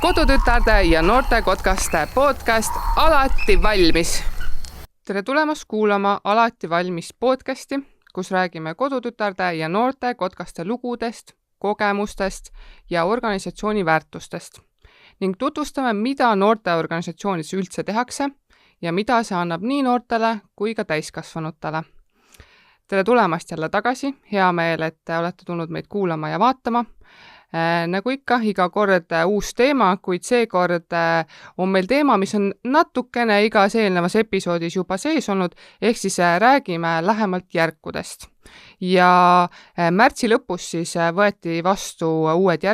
Kodutütarde ja noorte kotkaste podcast Alati valmis. Tere tulemast kuulama Alati valmis podcasti, kus räägime kodutütarde ja noorte kotkaste lugudest, kogemustest ja organisatsiooni väärtustest ning tutvustame, mida noorteorganisatsioonis üldse tehakse ja mida see annab nii noortele kui ka täiskasvanutele. Tere tulemast jälle tagasi, hea meel, et olete tulnud meid kuulama ja vaatama. Nagu ikka, iga kord uus teema, kuid seekord on meil teema, mis on natukene igas eelnevas episoodis juba sees olnud, ehk siis räägime lähemalt järkudest. Ja märtsi lõpus siis võeti vastu uued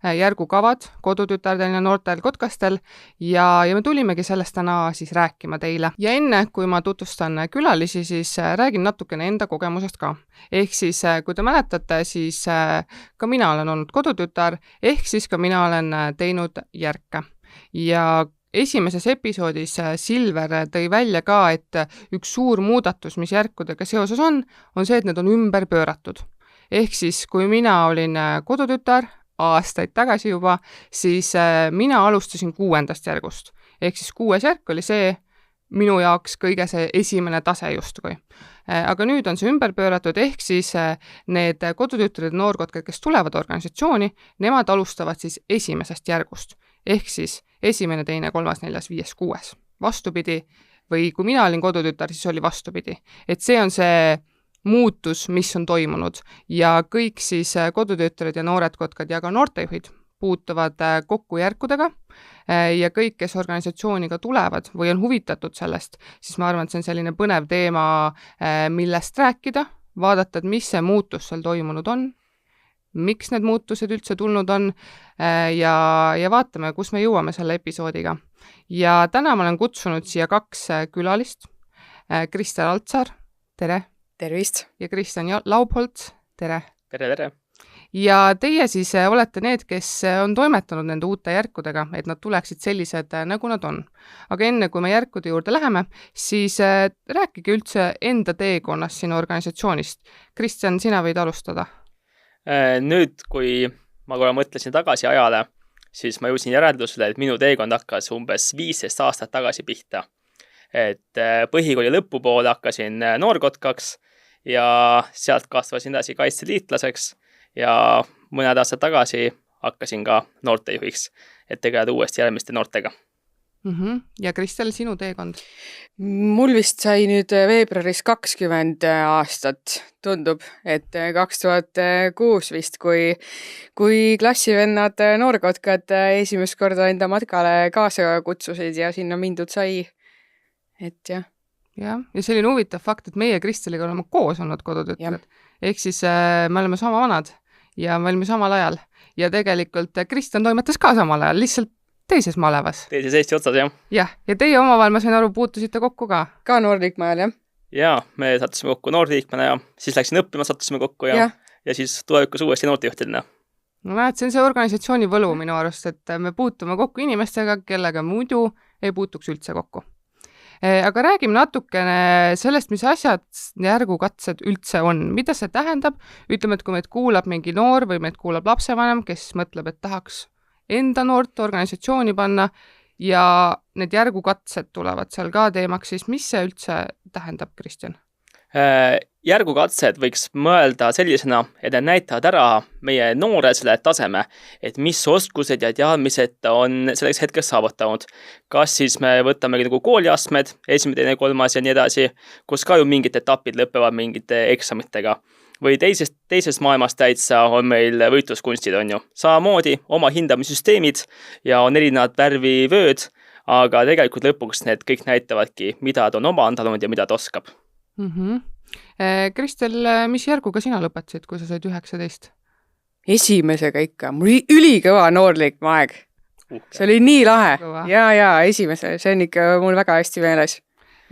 järgukavad kodutütardel ja noortel kotkastel ja me tulimegi sellest täna siis rääkima teile. Ja enne, kui ma tutvustan külalisi, siis räägin natukene enda kogemusest ka. Ehk siis, kui te mäletate, siis ka mina olen olnud kodutütar, ehk siis ka mina olen teinud järke. Ja esimeses episoodis Silver tõi välja ka, et üks suur muudatus, mis järkudega seoses on see, et need on ümber pööratud. Ehk siis, kui mina olin kodutütar, aastaid tagasi juba, siis mina alustasin 6. järgust. Ehk siis 6. järk oli see minu jaoks kõige see esimene tase justkui. Aga nüüd on see ümber pööratud, ehk siis need kodutütrid ja noorkotkad, kes tulevad organisatsiooni, nemad alustavad siis 1. järgust. Ehk siis 1., 2., 3., 4., 5., 6. Vastupidi, või kui mina olin kodutütar, siis oli vastupidi. Et see on see muutus, mis on toimunud ja kõik siis kodutütred ja noored kotkad ja ka noortejuhid puutuvad kokku järkudega ja kõik, kes organisatsiooniga tulevad või on huvitatud sellest, siis ma arvan, et see on selline põnev teema, millest rääkida, vaadata, et mis see muutus seal toimunud on, miks need muutused üldse tulnud on ja vaatame, kus me jõuame selle episoodiga. Ja täna ma olen kutsunud siia 2 külalist, Kristel Altsar, tere! Tervist! Ja Kristjan Laubholts, tere! Tere! Ja teie siis olete need, kes on toimetanud nende uute järkudega, et nad tuleksid sellised, nagu nad on. Aga enne, kui me järkude juurde läheme, siis rääkige üldse enda teekonnast siin organisatsioonist. Kristjan, sina võid alustada. Nüüd, kui ma korra mõtlesin tagasi ajale, siis ma jõudsin järeldusele, et minu teekond hakkas umbes 15 aastat tagasi pihta. Et põhikooli lõpupoole hakkasin noorkotkaks ja sealt kasvasin edasi kaitseliitlaseks ja mõned aastad tagasi hakkasin ka noortejuhiks, et tegeleda uuesti järgmiste noortega. Ja Kristel, sinu teekond? Mul vist sai nüüd veebruaris 20 aastat, tundub, et 2006 vist, kui klassivennad noorkotkad esimest korda enda matkale kaasa kutsusid ja sinna mindud sai. Et jah. Ja selline huvitav fakt, et meie Kristeliga oleme koos olnud kodutütred. Ehk siis me oleme sama vanad ja me olime samal ajal. Ja tegelikult Kristjan toimetas ka samal ajal, lihtsalt teises malevas. Teises Eesti otsas, jah. Ja teie omavahel, ma sain aru, puutusite kokku ka? Ka noorliikme ajal, jah. Ja, me sattusime kokku noorliikmena ja siis läksin õppima, sattusime kokku ja siis tulevikus uuesti noortejuhtidena. No näed, see on see organisatsiooni võlu minu arust, et me puutume kokku inimestega, kellega muidu ei puutuks üldse kokku. Aga räägime natukene sellest, mis asjad järgukatsed üldse on. Mida see tähendab? Ütleme, et kui meid kuulab mingi noor või meid kuulab lapsevanem, kes mõtleb, et tahaks enda noort organisatsiooni panna ja need järgukatsed tulevad seal ka teemaks, siis mis see üldse tähendab, Kristjan? Järgukatsed võiks mõelda sellisena, et need näitavad ära meie nooresele taseme, et mis oskused ja teadmised on selleks hetkeks saavutanud. Kas siis me võtame nagu kooliastmed, 1., 2., 3. ja nii edasi, kus ka ju mingid etapid lõpevad mingite eksamitega. Või teisest maailmast täitsa on meil võitluskunstid, on ju. Samamoodi oma hindamissüsteemid ja on erinevad värvivööd, aga tegelikult lõpuks need kõik näitavadki, mida ta on omandanud ja mida ta oskab. Kristel, mis järguga sina lõpetasid, kui sa said 19? Esimesega ikka. Mul oli ülikõva noorliikme aeg. See oli nii lahe. Ja, esimese. See on ikka mul väga hästi meeles.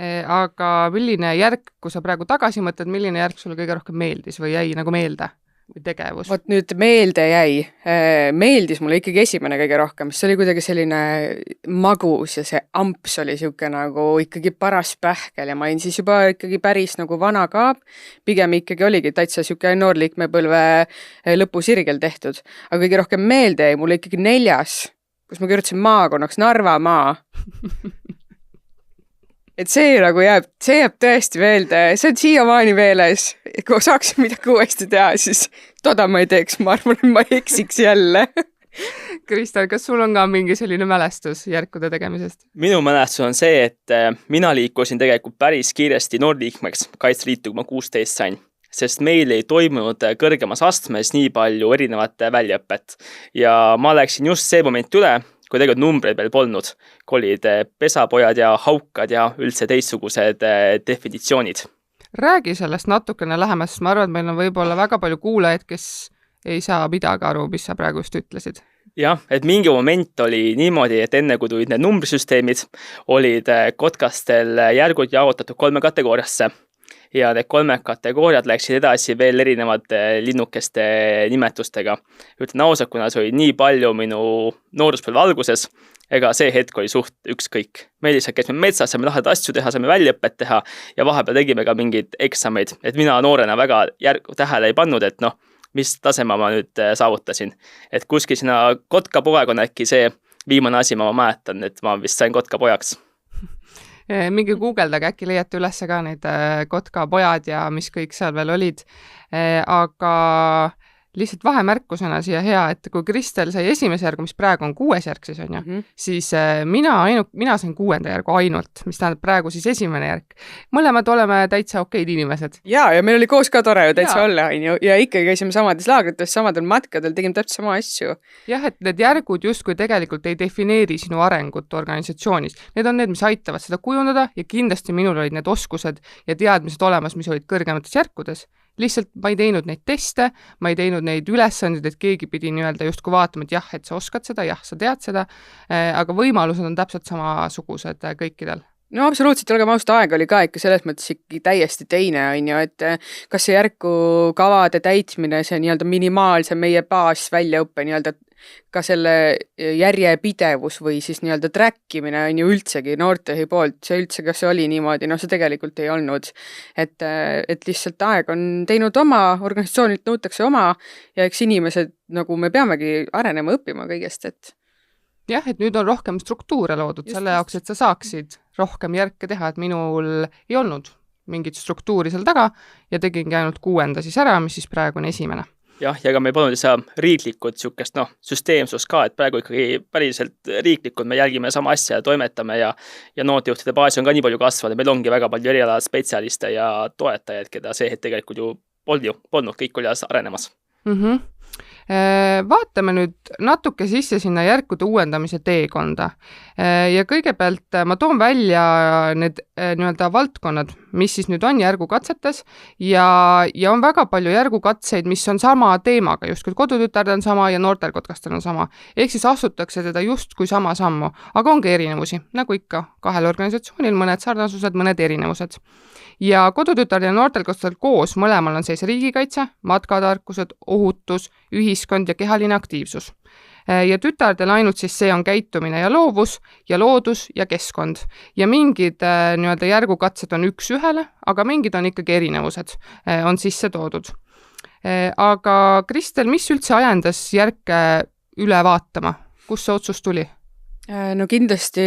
Aga milline järg, kui sa praegu tagasi mõtled, milline järg sulle kõige rohkem meeldis või jäi nagu meelde? Või tegevus? Vot nüüd meelde jäi. Meeldis mulle ikkagi esimene kõige rohkem. See oli kuidagi selline magus ja see amps oli siuke nagu ikkagi paras pähkel ja ma olin siis juba ikkagi päris nagu vana ka. Pigem ikkagi oligi täitsa siuke noorliikmepõlve lõpusirgel tehtud. Aga kõige rohkem meelde jäi mulle ikkagi 4. kus ma kirjutasin maakonnaks Narva maa. Et see nagu jääb tõesti meelde, see on siiamaani meeles. Kui saaksin midagi uuesti teha, siis toda ma ei teeks, ma arvan, et ma eksiks jälle. Kristel, kas sul on ka mingi selline mälestus järkude tegemisest? Minu mälestus on see, et mina liikusin tegelikult päris kiiresti noorliikmeks Kaitseliitu, kui ma 16 sain, sest meil ei toimunud kõrgemas astmes nii palju erinevat väljaõpet. Ja ma läksin just see moment üle, kui tegelikult numbreid veel polnud, kui olid pesapojad ja haukad ja üldse teistsugused definitsioonid. Räägi sellest natukene lähemast, sest ma arvan, et meil on võib-olla väga palju kuulajaid, kes ei saa midagi aru, mis sa praegu just ütlesid. Jah, et mingi moment oli niimoodi, et enne kui tulid need numbrisüsteemid, olid kotkastel järgud jaotatud 3 kategooriasse. Ja need 3 kategooriad läksid edasi veel erinevate linnukeste nimetustega. Ütlen ausalt, kuna see oli nii palju minu nooruspõlve alguses, ega see hetk oli suht ükskõik. Me lihtsalt käisime metsas, saime lahedad asju teha, saime väljaõpet teha ja vahepeal tegime ka mingeid eksameid. Et mina noorena väga tähele ei pannud, et mis taseme ma nüüd saavutasin. Et kuskil sinna kotkapoeg on äkki see viimane asi, ma mäletan, et ma vist sain kotkapojaks. Mingi guugeldage, äkki leiate üles ka neid kotkapojad ja mis kõik seal veel olid. Aga lihtsalt vahemärkusena siia hea, et kui Kristel sai esimese järgu, mis praegu on 6. järg siis on ju, siis mina sain 6. järgu ainult, mis tähendab praegu siis esimene järg. Mõlemad oleme täitsa okeid inimesed. Ja meil oli koos ka tore ju täitsa olla, ja ikkagi käisime samades laagrites, samadel matkadel, tegime täpselt sama asju. Jah, et need järgud justkui tegelikult ei defineeri sinu arengut organisatsioonis. Need on need, mis aitavad seda kujundada ja kindlasti minul olid need oskused ja teadmised olemas, mis olid kõrgemates järkudes. Lihtsalt ma ei teinud neid teste, ma ei teinud neid ülesandid, et keegi pidi nii-öelda justkui vaatama, et jah, et sa oskad seda, jah, sa tead seda, aga võimalused on täpselt samasugused kõikidel. No absoluutselt, olgem ausalt, aeg oli ka ikka selles mõttes ikka täiesti teine, on ju, et kas see järku kavade täitmine, see nii-öelda minimaalse meie baas väljaõppe nii-öelda ka selle järjepidevus või siis nii-öelda trackimine on ju üldsegi noortehi poolt, see üldse, kas see oli niimoodi, see tegelikult ei olnud. Et lihtsalt aeg on teinud oma, organisatsioonilt nõutakse oma ja eks inimesed, nagu me peamegi arenema õppima kõigest, et jah, et nüüd on rohkem struktuure loodud selle jaoks, et sa saaksid rohkem järke teha, et minul ei olnud mingit struktuuri seal taga ja tegingi ainult 6. siis ära, mis siis praegu on esimene. Jah, ja ka me polnud riiklikud sükest, süsteemsus ka, et praegu ikkagi päriselt riiklikud, me jälgime sama asja ja toimetame ja noortejuhtide baasi on ka nii palju kasvanud, meil ongi väga palju erialad spetsialiste ja toetajaid, keda see hetk tegelikult ju polnud, kõik oli arenemas. Vaatame nüüd natuke sisse sinna järkude uuendamise teekonda ja kõigepealt ma toon välja need nii-öelda valdkonnad, mis siis nüüd on järgukatsetes ja on väga palju järgukatseid, mis on sama teemaga, just kui kodutütard on sama ja noortel kotkastel on sama. Ehk siis astutakse teda just kui sama sammu, aga ongi erinevusi, nagu ikka 2 organisatsioonil, mõned sarnasused, mõned erinevused. Ja kodutütard ja noortel kotkastel koos mõlemal on sees riigikaitse, matkatarkused, ohutus, ühiskond ja kehaline aktiivsus. Ja tütardel ainult siis see on käitumine ja loovus ja loodus ja keskkond. Ja mingid nii-öelda järgukatsed on 1 ühele, aga mingid on ikkagi erinevused, on sisse toodud. Aga Kristel, mis üldse ajendas järke üle vaatama? Kus see otsus tuli? No kindlasti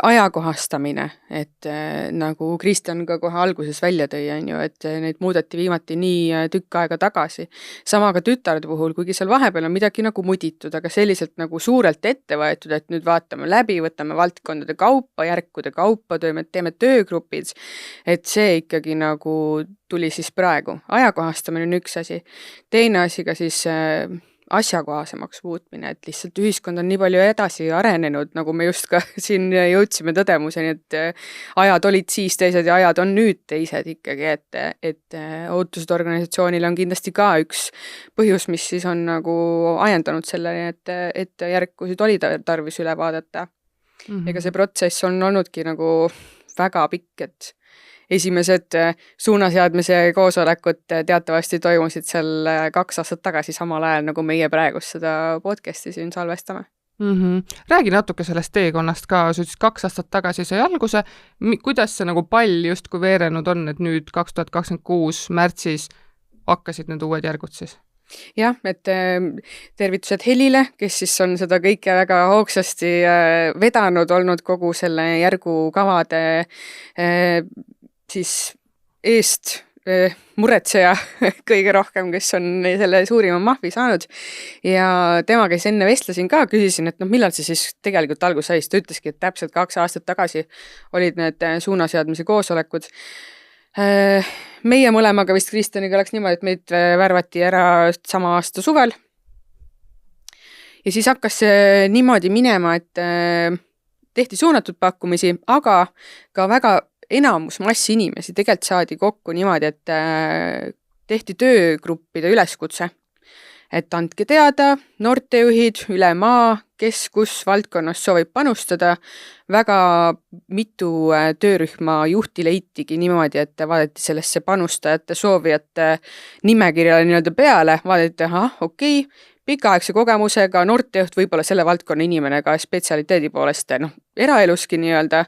ajakohastamine, et nagu Kristjan ka kohe alguses välja tõi, on ju, et neid muudeti viimati nii tükk aega tagasi. Sama ka tütarde puhul, kuigi seal vahepeal on midagi nagu muditud, aga selliselt nagu suurelt ette võetud, et nüüd vaatame läbi, võtame valdkondade kaupa, järkude kaupa, teeme töögrupid, et see ikkagi nagu tuli siis praegu. Ajakohastamine on 1 asi. Teine asi ka siis asjakohasemaks muutmine, et lihtsalt ühiskond on nii palju edasi arenenud, nagu me just ka siin jõudsime tõdemuseni, et ajad olid siis teised ja ajad on nüüd teised ikkagi, et ootused organisatsioonile on kindlasti ka üks põhjus, mis siis on nagu ajendanud selleni, et järkusid oli tarvis üle vaadata. Ega see protsess on olnudki nagu väga pikk, et esimesed suunaseadmise koosolekud teatavasti toimusid seal 2 aastat tagasi samal ajal, nagu meie praegust seda podcasti siin salvestame. Räägi natuke sellest teekonnast ka, sa ütlesid 2 aastat tagasi sai alguse, kuidas see nagu pall just kui veerenud on, et nüüd 2026 märtsis hakkasid need uued järgud siis? jah, et tervitused Helile, kes siis on seda kõike väga hoogsasti vedanud olnud kogu selle järgu kavade siis eest muretseja kõige rohkem, kes on selle suurima mahvi saanud. Ja tema, kes enne vestlesin ka, küsisin, et millal see siis tegelikult algus sai. Ta ütleski, et täpselt 2 aastat tagasi olid need suunaseadmise koosolekud. Meie mõlemaga vist Kristjaniga läks niimoodi, et meid värvati ära sama aasta suvel. Ja siis hakkas see niimoodi minema, et tehti suunatud pakkumisi, aga ka väga enamus massi inimesi tegelikult saadi kokku niimoodi, et tehti töögruppide üleskutse. Et andke teada, noortejuhid, üle maa, kes kus valdkonnas soovib panustada. Väga mitu töörühma juhti leitigi niimoodi, et vaadati sellesse panustajate soovijate nimekirjale nii-öelda peale, vaadati, okei, pikaaegse kogemusega noortejuht, võib-olla selle valdkonna inimene ka spetsialiteedi poolest eraeluski nii-öelda,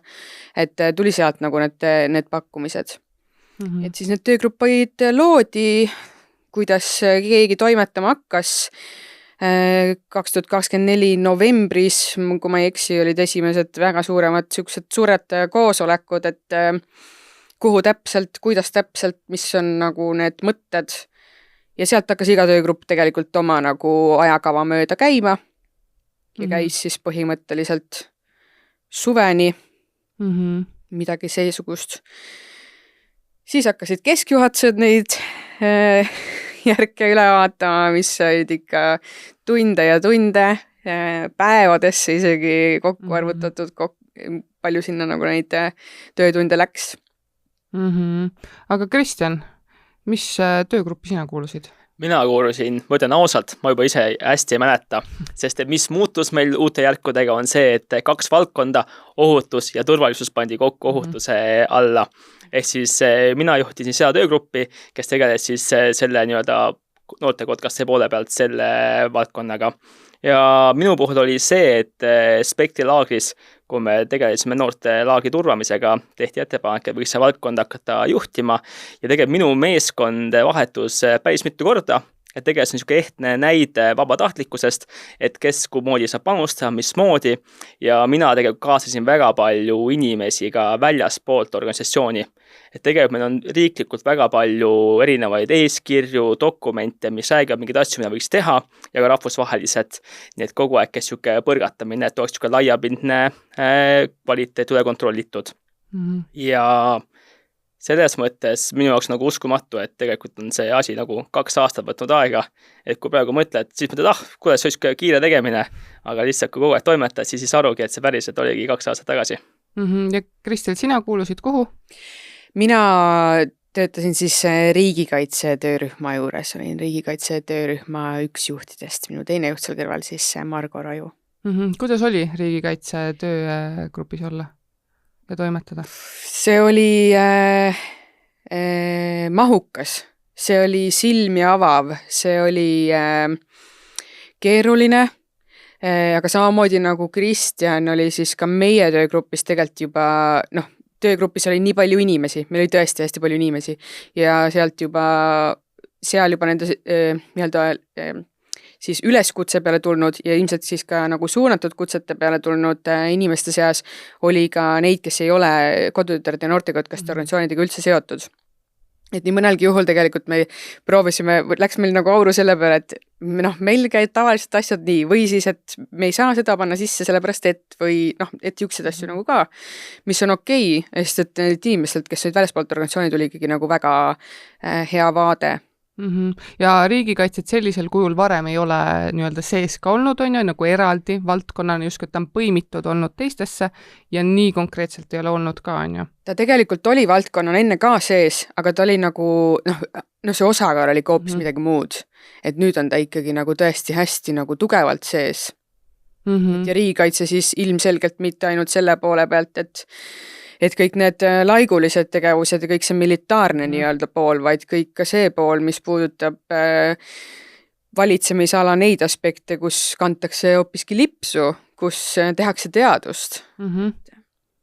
et tuli sealt nagu need pakkumised. Mm-hmm. Et siis need töögrupid loodi, kuidas keegi toimetama hakkas. 2024 novembris, kui ma ei eksi, olid esimesed väga suured koosolekud, et kuhu täpselt, kuidas täpselt, mis on nagu need mõtted. Ja sealt hakkas iga töögrupp tegelikult oma nagu ajakava mööda käima ja käis siis põhimõtteliselt suveni midagi seesugust. Siis hakkasid keskjuhatused neid järke üle vaatama, mis olid ikka tunde ja tunde, päevadesse isegi kokku arvutatud, palju sinna nagu neid töötunde läks. Aga Kristjan, mis töögruppi sina kuulusid? Mina kuulusin, ma ütlen ausalt, ma juba ise hästi ei mäleta, sest mis muutus meil uute järkudega on see, et 2 valdkonda, ohutus ja turvalisus pandi kokku ohutuse alla. Ehk siis mina juhtisin seda töögruppi, kes tegeles siis selle nii-öelda noortekotkaste poole pealt selle valdkonnaga. Ja minu puhul oli see, et Spektri laagris, kui me tegelesime noorte laagri turvamisega, tehti ettepanek, et võiks see valdkond hakata juhtima ja tegelikult minu meeskond vahetus päris mitu korda. Et tegelikult see on niisugune ehtne näide vabatahtlikkusest, et kes kumoodi saab panustada, mismoodi ja mina tegelikult kaasasin väga palju inimesi ka väljaspoolt organisatsiooni. Et tegelikult meil on riiklikult väga palju erinevaid eeskirju, dokumente, mis räägivad mingeid asju, mida võiks teha ja ka rahvusvahelised. Nii et kogu aeg käis niisugune põrgatamine, et oleks niisugune laiapindne kvaliteet üle kontrollitud. Ja selles mõttes minu jaoks nagu uskumatu, et tegelikult on see asi nagu 2 aastat võtnud aega, et kui praegu mõtled, siis mõtled, kuidas see oli kiire tegemine, aga lihtsalt kui kogu aeg toimetad, siis arugi, et see päriselt oligi 2 aastat tagasi. Ja Kristel, sina kuulusid kuhu? Mina töötasin siis riigikaitse töörühma juures, olin riigikaitse töörühma 1 juhtidest, minu teine juht seal kõrval siis Margo Raju. Kuidas oli riigikaitse töögrupis olla ja toimetada? See oli mahukas, see oli silmi avav, see oli keeruline, aga samamoodi nagu Kristjan oli siis ka meie töögrupis tegelikult juba, töögrupis oli nii palju inimesi, meil oli tõesti hästi palju inimesi ja seal juba nende nii-öelda siis üleskutse peale tulnud ja ilmselt siis ka nagu suunatud kutsete peale tulnud inimeste seas oli ka neid, kes ei ole kodutütarde ja noortekotkaste organisatsioonidega üldse seotud. Et nii mõnelgi juhul tegelikult me proovisime, läks meil nagu auru selle peale, et meil käid tavaliselt asjad nii, või siis, et me ei saa seda panna sisse sellepärast, et jõuksed asju nagu ka, mis on okei, sest et need inimestelt, kes olid väljastpoolt organisatsioonid, oli ikkagi nagu väga hea vaade. Ja riigikaitset sellisel kujul varem ei ole nii-öelda sees ka olnud, on ju, nagu eraldi valdkonnana just, et ta on põimitud olnud teistesse ja nii konkreetselt ei ole olnud ka, on ju. Ta tegelikult oli valdkonnana enne ka sees, aga ta oli nagu, see osakaal oli hoopis midagi muud. Et nüüd on ta ikkagi nagu tõesti hästi nagu tugevalt sees. Ja riigikaitse siis ilmselgelt mitte ainult selle poole pealt, et kõik need laigulised tegevused ja kõik see militaarne nii-öelda pool, vaid kõik ka see pool, mis puudutab valitsemisala neid aspekte, kus kantakse hoopiski lipsu, kus tehakse teadust.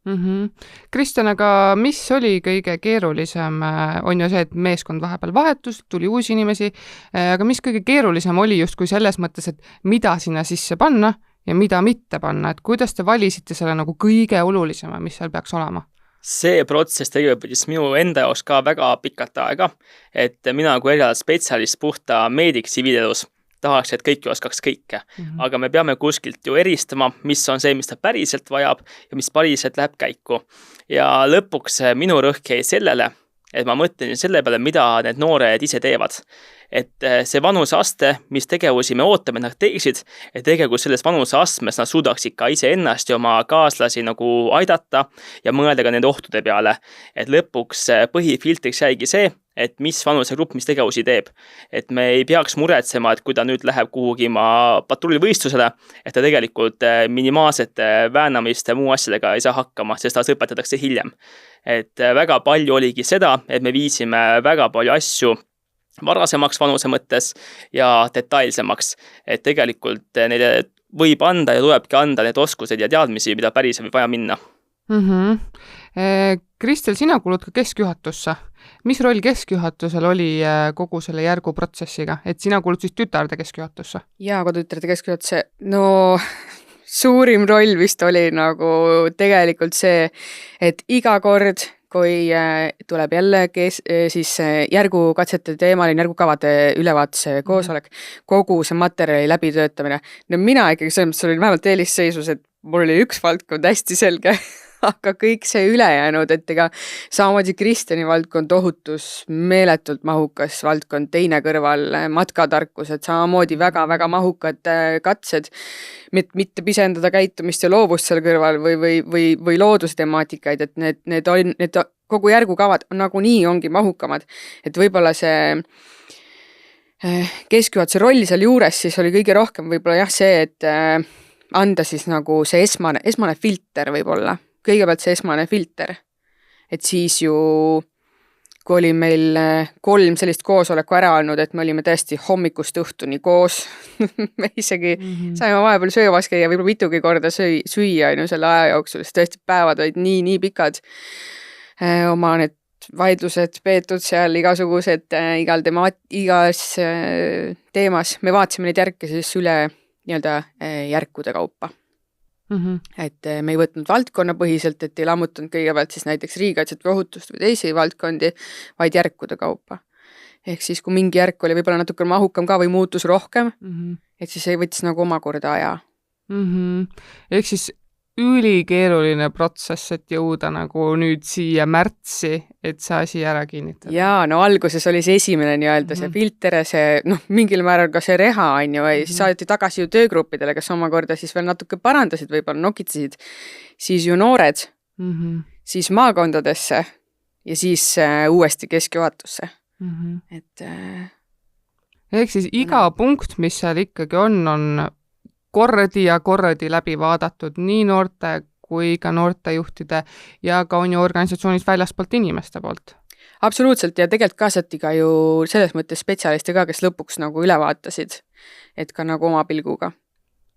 Kristjan, aga mis oli kõige keerulisem? On ju see, et meeskond vahepeal vahetus, tuli uusi inimesi, aga mis kõige keerulisem oli justkui selles mõttes, et mida sinna sisse panna ja mida mitte panna, et kuidas te valisite selle nagu kõige olulisema, mis seal peaks olema? See protsess tegelikult võttis minu enda jaoks ka väga pikalt aega, et mina kui erialaspetsialist puhta meedik tsiviilelus tahaks, et kõik oskaks kõike. Aga me peame kuskilt ju eristama, mis on see, mis ta päriselt vajab ja mis päriselt läheb käiku. Ja lõpuks minu rõhk jäi sellele, et ma mõtlen selle peale, mida need noored ise teevad. Et see vanuseaste, mis tegevusi me ootame, nad teeksid, et tegelikult selles vanuseastmes nad suudaksid ka ise ennast ja oma kaaslasi nagu aidata ja mõelda ka nende ohtude peale. Et lõpuks põhifiltriks jäigi see, et mis vanusegrupp, mis tegevusi teeb. Et me ei peaks muretsema, et kui ta nüüd läheb kuhugi patrullivõistlusele, et ta tegelikult minimaalsete väänamiste muu asjadega ei saa hakkama, sest ta õpetatakse hiljem. Et väga palju oligi seda, et me viisime väga palju asju varasemaks vanuse mõttes ja detailsemaks. Et tegelikult neile võib anda ja tulebki anda need oskused ja teadmisi, mida päris võib vaja minna. Kristel, sina kuulud ka keskjuhatusse. Mis roll keskjuhatusel oli kogu selle järgu protsessiga? Et sina kuulud siis tütarde keskjuhatusse? Jaa, kodutütarde keskjuhatusse. No suurim roll vist oli nagu tegelikult see, et iga kord, kui tuleb jälle siis järgukatsete teemal, järgukavade ülevaatuse koosolek, kogu see materjali läbitöötamine. No mina ikkagi selles mõttes olin vähemalt eelisseisus, et mul oli üks valdkond hästi selge, aga kõik see ülejäänud, et ega samamoodi Kristjani valdkond ohutus, meeletult mahukas valdkond, teine kõrval matkatarkused, samamoodi väga-väga mahukad katsed, mitte pisendada käitumist ja loovust seal kõrval või loodustemaatikaid, et need kogu järgukavad nagunii ongi mahukamad, et võib-olla see keskjuhatuse roll seal juures siis oli kõige rohkem võib-olla jah see, et anda siis nagu see esmane filter võib-olla. Kõigepealt see esmane filter, et siis ju, kui oli meil 3 sellist koosoleku ära olnud, et me olime tõesti hommikust õhtuni koos, me isegi saime vahepeal söövas käia võib-olla mitugi korda süüa selle aja jooksul, sest tõesti päevad olid nii pikad, oma need vaidlused peetud seal igasugused igas teemas, me vaatasime neid järke siis üle nii-öelda järkude kaupa. Et me ei võtnud valdkonnapõhiselt, et ei lammutanud kõigepealt siis näiteks riigikaitset või ohutust või teisi valdkondi, vaid järkude kaupa. Ehk siis, kui mingi järk oli võib-olla natuke mahukam ka või muutus rohkem, et siis ei võttis nagu omakorda aja. Ehk siis ülikeeruline protsess, et jõuda nagu nüüd siia märtsi, et see asi ära kinnitada. Jaa, no alguses oli see esimene nii-öelda see filter ja see, mingil määral ka see reha on ju, ja siis saadeti tagasi ju töögruppidele, kes omakorda siis veel natuke parandasid, võib-olla nokitsesid, siis ju noored, siis maakondadesse ja siis uuesti keskjuhatusse. Et ehk siis iga punkt, mis seal ikkagi on kordi ja kordi läbi vaadatud nii noorte kui ka noortejuhtide ja ka on ju organisatsioonis väljaspoolt inimeste poolt. Absoluutselt ja tegelikult kaasati ka ju selles mõttes spetsialiste ka, kes lõpuks nagu üle vaatasid, et ka nagu oma pilguga.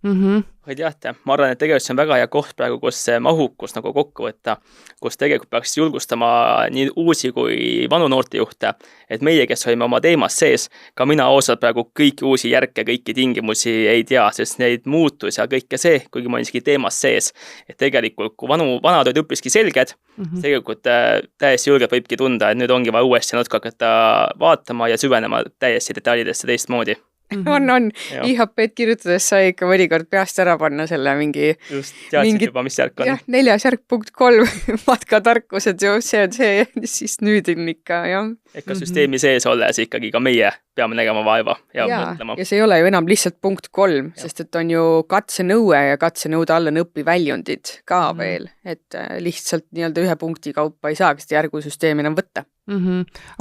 Võid jah, ma arvan, et tegelikult see on väga hea koht praegu, kus see mahukus nagu kokku võtta, kus tegelikult peaks julgustama nii uusi kui vanu noortejuhte, et meie, kes olime oma teemas sees, ka mina osalt praegu kõiki uusi järke, kõiki tingimusi ei tea, sest neid muutus ja kõike see, kuigi ma olin teemas sees, et tegelikult kui vanad olid üpriski selged, tegelikult täiesti julgelt võibki tunda, et nüüd ongi vaja uuesti natuke hakata vaatama ja süvenema täiesti detailidesse teistmoodi. On. IHP-d kirjutades sai ikka mõnikord peast ära panna selle mingi... Just, teadsid juba, mis järk on. Jah, 4. järk punkt 3 matkatarkused ju, see on see, siis nüüd on ikka, jah. Eka süsteemi sees olles ikkagi ka meie peame nägema vaeva ja mõtlema. Ja see ei ole ju enam lihtsalt punkt 3, sest et on ju katsenõue ja katsenõude alla on õpiväljundid ka veel, et lihtsalt nii-öelda ühe punkti kaupa ei saaks järgusüsteemi enam võtta.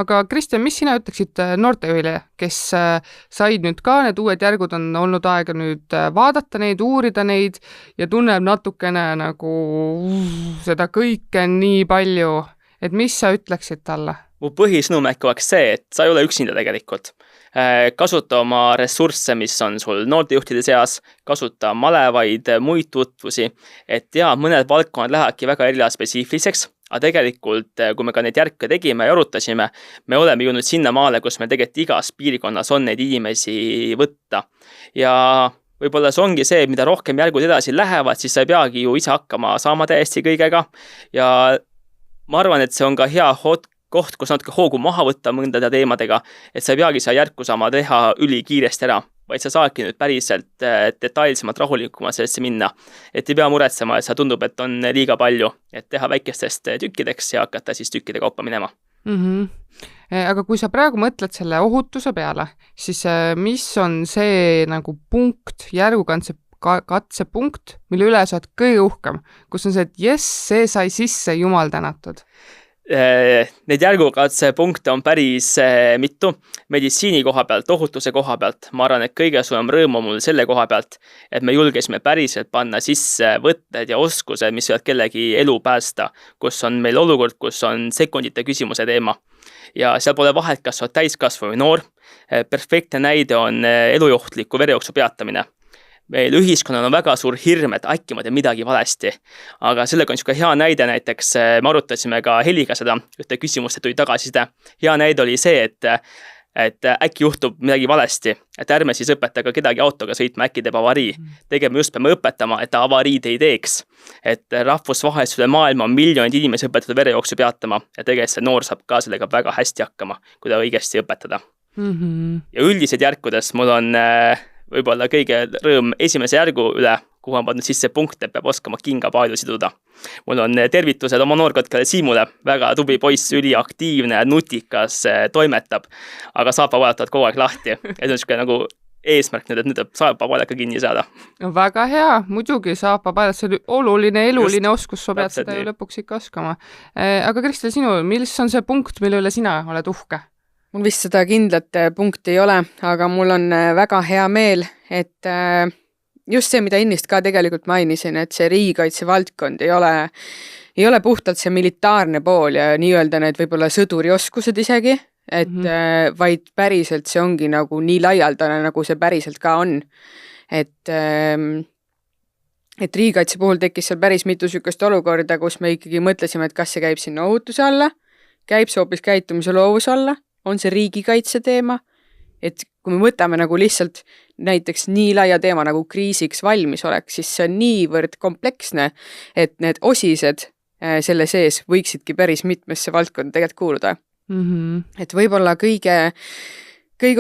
Aga Kristjan, mis sina ütleksid noortejuhile, kes said nüüd ka, need uued järgud on olnud aega nüüd vaadata neid, uurida neid ja tunneb natukene nagu seda kõike nii palju, et mis sa ütleksid talle? Mu põhisõnum äkki oleks see, et sa ei ole üksinda tegelikult. Kasuta oma ressursse, mis on sul noortejuhtide seas, kasuta malevaid, muid tutvusi, et mõned valdkonnad lähevadki väga spetsiifiliseks, aga tegelikult, kui me ka neid järke tegime ja arutasime, me oleme jõudnud sinna maale, kus me tegelikult igas piirkonnas on neid inimesi võtta. Ja võib-olla see ongi see, mida rohkem järgud edasi lähevad, siis sa ei peagi ju ise hakkama saama täiesti kõigega. Ja ma arvan, et see on ka hea koht, kus natuke hoogu maha võtta mõndade teemadega, et sa ei peagi seda järku saama teha ülikiiresti ära, vaid sa saadki nüüd päriselt detailsemalt rahulikuma sellesse minna. Et ei pea muretsema, et sa tundub, et on liiga palju, et teha väikestest tükkideks ja hakata siis tükkide kaupa minema. Aga kui sa praegu mõtled selle ohutuse peale, siis mis on see nagu punkt, järgukatsepunkt, mille üle sa oled kõige uhkem, kus on see, et jess, see sai sisse, jumal tänatud? Need järgukatsepunkte on päris mitu. Meditsiini koha pealt, ohutuse koha pealt. Ma arvan, et kõige suurem rõõm on mul selle koha pealt, et me julgesime päriselt panna sisse võtted ja oskused, mis võivad kellegi elu päästa, kus on meil olukord, kus on sekundite küsimuse teema. Ja seal pole vahet, kas on täiskasvanu või noor. Perfektne näide on elujohtliku verejooksu peatamine. Meil ühiskonnal on väga suur hirm, et äkki ma teen midagi valesti. Aga sellega on niisugune hea näide, näiteks me arutasime ka Heliga seda, ühte küsimust, et tuli tagasiside. Hea näide oli see, et äkki juhtub midagi valesti, et ärme siis õpeta ka kedagi autoga sõitma, äkki teeb avarii. Tegema just peame õpetama, et ta avariid ei teeks. Et rahvusvaheliselt üle maailma on miljonid inimesi õpetatud verejooksu peatama ja tegelikult see noor saab ka sellega väga hästi hakkama, kui ta õigesti õpetada. Ja üldiselt järkudes mul on võib-olla kõige rõõm esimese järgu üle, kuhu on pandud sisse punkte, peab oskama kingapaelu siduda. Mul on tervitused oma noorkotkale Siimule, väga tubli poiss, üliaktiivne, nutikas, toimetab, aga saab vaadatud kogu aeg lahti. Ja see on niisugune nagu eesmärk nüüd, et nüüd saab vaadaka kinni saada. No, väga hea, muidugi saab vaadata, see oluline eluline oskus, sa pead seda ju lõpuks ikka oskama. Aga Kristel, sinu, mis on see punkt, mille üle sina oled uhke? Mul vist seda kindlat punkti ei ole, aga mul on väga hea meel, et just see, mida ennist ka tegelikult mainisin, et see riigikaitse valdkond ei ole puhtalt see militaarne pool ja nii-öelda need võib-olla sõdurioskused isegi, et vaid päriselt see ongi nagu nii laialdane, nagu see päriselt ka on. Et riigikaitse puhul tekkis seal päris mitu sükast olukorda, kus me ikkagi mõtlesime, et kas see käib sinna ohutuse alla, käib see hoopis käitumise loovuse alla, on see riigikaitse teema, et kui me võtame nagu lihtsalt näiteks nii laia teema nagu kriisiks valmis oleks, siis see on niivõrd kompleksne, et need osised selle sees võiksidki päris mitmesse valdkonda tegelikult kuuluda. Et võib-olla kõige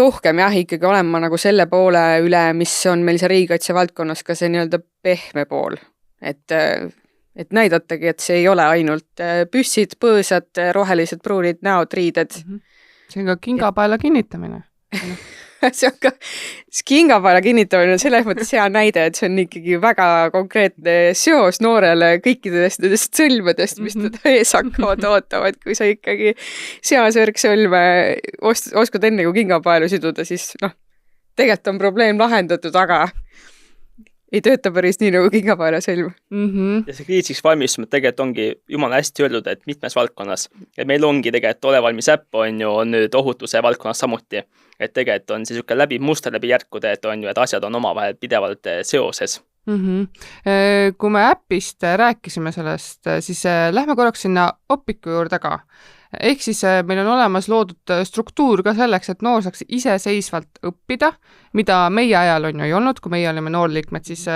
uhkem ikkagi olema nagu selle poole üle, mis on meil see riigikaitse valdkonnas ka see nii-öelda pehme pool, et näidatagi, et see ei ole ainult püssid, põõsad, rohelised, pruunid, näod, riided. See on ka kingapaela kinnitamine. See on ka kingapaela kinnitamine on selles mõttes hea näide, et see on ikkagi väga konkreetne seos noorele kõikidest nendest sõlmedest, mis teda ees hakkavad ootama, et kui sa ikkagi seasõrgsõlme oskad enne kui kingapaelu siduda, siis tegelikult on probleem lahendatud, aga ei tööta päris nii nagu kingapaela sõlm. Ja see kriisiks valmistumine tegelikult ongi jumala hästi öeldud, et mitmes valdkonnas. Et meil ongi tegelikult Ole valmis äpp on ju nüüd ohutuse valdkonnas samuti. Et tegelikult on see niisugune läbi muster läbi järkude, et on ju, et asjad on omavahel pidevalt seoses. Kui me äppist rääkisime sellest, siis lähme korraks sinna Opiku juurde ka. Ehk siis meil on olemas loodud struktuur ka selleks, et noor saaks iseseisvalt õppida, mida meie ajal on ju ei olnud, kui meie olime noorliikmed, siis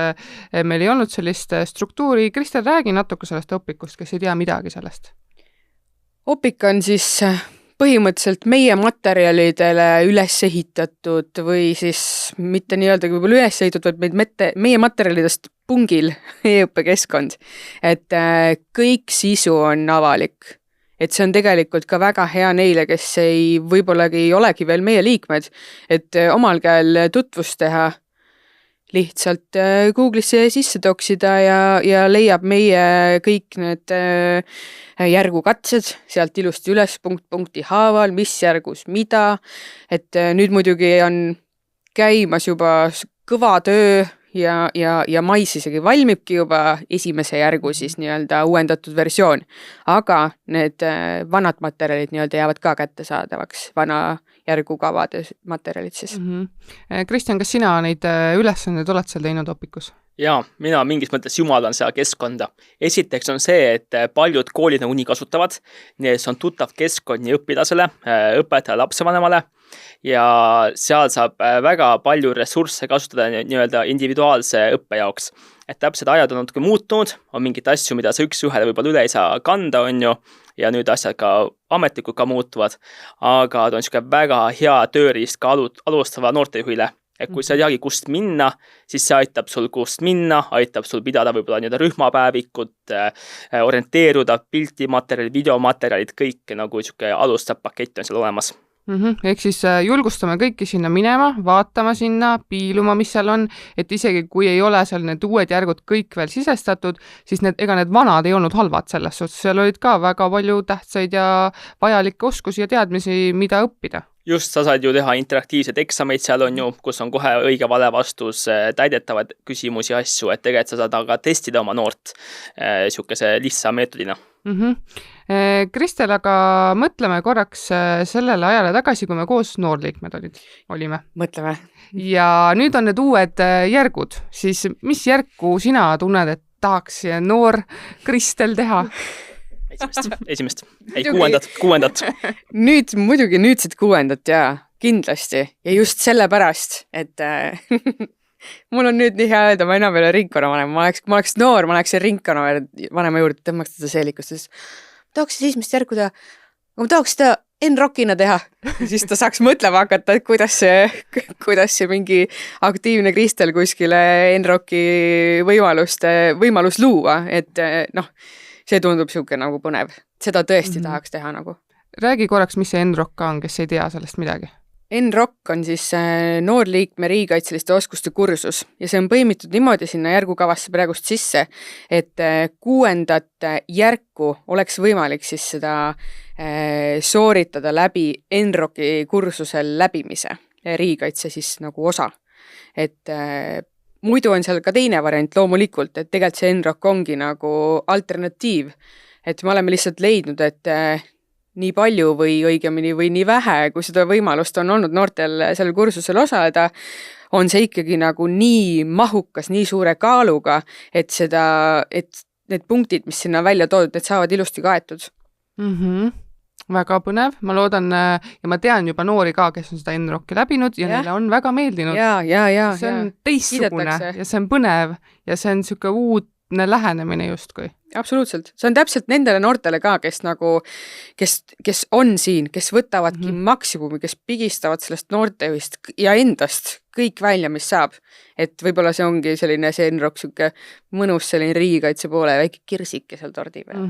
meil ei olnud sellist struktuuri. Kristel, räägi natuke sellest Opikust, kes ei tea midagi sellest. Opik on siis põhimõtteliselt meie materjalidele üles ehitatud või siis mitte nii-öelda võib-olla üles ehitatud, vaid meie materjalidest pungil e-õppekeskkond. Et kõik sisu on avalik. Et see on tegelikult ka väga hea neile, kes võib-ollagi ei olegi veel meie liikmed, et omal käel tutvust teha, lihtsalt Google'isse sisse toksida ja leiab meie kõik need järgukatsed, sealt ilusti üles punkti haaval, mis järgus mida, et nüüd muidugi on käimas juba kõva töö ja mais isegi valmibki juba esimese järgu siis nii-öelda uuendatud versioon, aga need vanad materjalid nii-öelda jäävad ka kättesaadavaks, vana järgukavade materjalid siis. Kristjan, kas sina neid ülesandeid oled seal teinud Opikus? Jaa, mina mingis mõttes jumalan seda keskkonda. Esiteks on see, et paljud koolid nagunii kasutavad, nii et see on tuttav keskkond nii õpilasele, õpetajale, lapsevanemale ja seal saab väga palju ressursse kasutada nii-öelda individuaalse õppe jaoks. Et täpselt ajad on natuke muutunud, on mingid asju, mida sa üks ühele võib-olla üle ei saa kanda, on ju, ja nüüd asjad ka ametlikud ka muutuvad, aga ta on niisugune väga hea tööriist ka alustava noortejuhile. Et kui sa ei teagi, kust minna, siis see aitab sul kust minna, aitab sul pidada võib-olla nii-öelda rühmapäevikut, orienteeruda, piltimaterjalid, videomaterjalid, kõik nagu niisugune alustav pakett on seal olemas. Ehk siis julgustame kõiki sinna minema, vaatama sinna, piiluma, mis seal on, et isegi kui ei ole seal need uued järgud kõik veel sisestatud, siis need vanad ei olnud halvad selles suhtes, seal olid ka väga palju tähtsaid ja vajalikke oskusi ja teadmisi, mida õppida. Just, sa saad ju teha interaktiivseid eksameid seal on ju, kus on kohe õige vale vastus, täidetavad küsimusi asju, et tegelikult sa saad aga testida oma noort niisuguse lihtsa meetodina. Kristel, aga mõtleme korraks sellele ajale tagasi, kui me koos noorliikmed olime. Mõtleme. Ja nüüd on need uued järgud, siis mis järku sina tunned, et tahaks noor Kristel teha? Esimest. Ei, kuuendat. Nüüd muidugi nüüdset kuuendat, jaa, kindlasti. Ja just sellepärast, et mul on nüüd nii hea öelda, ma enam ei ole ringkonnavanem, ma oleks noor, ma läheksin ringkonnavanema juurde, tõmmaks teda seelikust, siis tahaks esimest järku teha, aga ma tahaks seda N-rockina teha. Siis ta saaks mõtlema hakata, et kuidas see mingi aktiivne Kristel kuskile N-rocki võimalus luua, et noh, see tundub siuke nagu põnev. Seda tõesti tahaks teha nagu. Räägi korraks, mis see N-rock on, kes ei tea sellest midagi. N-rock on siis noorliikme riigikaitseliste oskuste kursus ja see on põimitud niimoodi sinna järgukavasse praegust sisse, et 6. järku oleks võimalik siis seda sooritada läbi N-rocki kursusel läbimise riigikaitse siis nagu osa. Et muidu on seal ka teine variant loomulikult, et tegelikult see N-rock ongi nagu alternatiiv. Et me oleme lihtsalt leidnud, et nii palju või õigemini või nii vähe, kui seda võimalust on olnud noortel sellel kursusel osaleda, on see ikkagi nagu nii mahukas, nii suure kaaluga, et need punktid, mis sinna välja toodud, need saavad ilusti kaetud. Väga põnev, ma loodan ja ma tean juba noori ka, kes on seda N-rocki läbinud ja neile on väga meeldinud. See on teistsugune ja see on põnev ja see on niisugune uudne lähenemine justkui. Absoluutselt. See on täpselt nendele noortele ka, kes on siin, kes võtavadki maksimumi, kes pigistavad sellest noortevist ja endast kõik välja, mis saab. Et võib-olla see ongi selline see N-rock siuke mõnus selline riigikaitse poole väike kirsike seal tordi peal.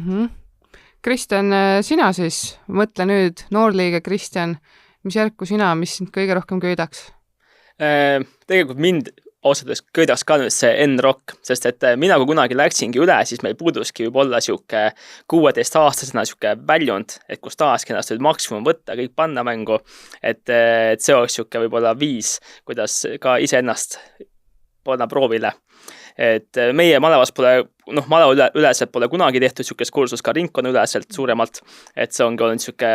Kristjan, sina siis, mõtle nüüd, noorliige Kristjan, mis järku sina, mis sind kõige rohkem köidaks? Tegelikult mind ausalt köidaks ka nüüd see N-rock, sest et mina kui kunagi läksingi üle, siis meil puuduski võib-olla siuke 16-aastasena siuke väljund, et kus tahaski ennast nüüd maksimum võtta, kõik panna mängu, et see oleks siuke võib-olla viis, kuidas ka iseennast panna proovile. Et meie malevas pole, maleva üleselt pole kunagi tehtud siukest kursus ka ringkonna üleselt suuremalt, et see ongi olnud siuke